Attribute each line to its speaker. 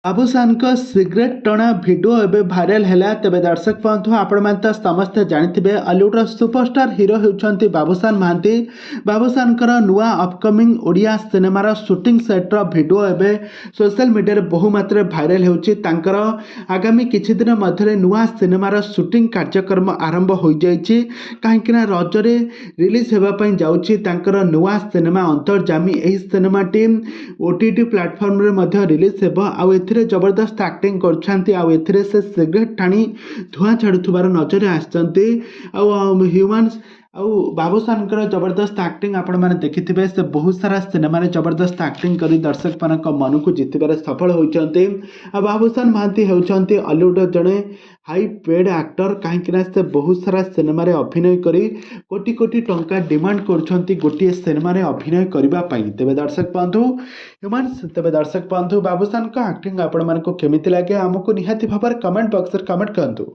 Speaker 1: Babushan cigarette टणा video एवं viral है तेज दर्शक बंधु आपण तो समस्ते जानते हॉलीवुड सुपरस्टार हीरो होती बाबूशान महांती। बाबूशान नुआ अपकमिंग ओडिया सिनेमार शूटिंग सेट्र भिडियो एवं सोशल मीडिया बहु मात्रा भाइराल होची। आगामी किछि दिन मध्य नुआ सिनेमार शूटिंग कार्यक्रम आरंभ हो जाइए कहीं रजरे रिलीज होगापी जाऊँगी नुआ सिनेमा अंतर्जामी। यही cinema team OTT platform release हो जबरदस्त एक्टिंग कर से सिगरेट टाणी धुआं छाड़ुबार नजर आसते ह्यूमन्स बाबूशान जबरदस्त एक्टिंग आपण मैंने देखिथे। से बहुत सारा सिनेमा जबरदस्त एक्टिंग कर दर्शक मान मन को जितबार सफल होती। बाबूशान महांती होती हॉलीवुड जड़े हाई पेड एक्टर कहीं से बहुत सारा सिनेमा अभिनय कर कोटी कोटी टंका डिमांड कर गोटे सिनेमा अभिनय करने। तेज दर्शक बंधु ह्यूमन्स तेज दर्शक बंधु बाबूशान एक्टिंग आपण मानक केमिति लगे आमको निहाती भाव कमेंट बॉक्स कमेंट करंतु।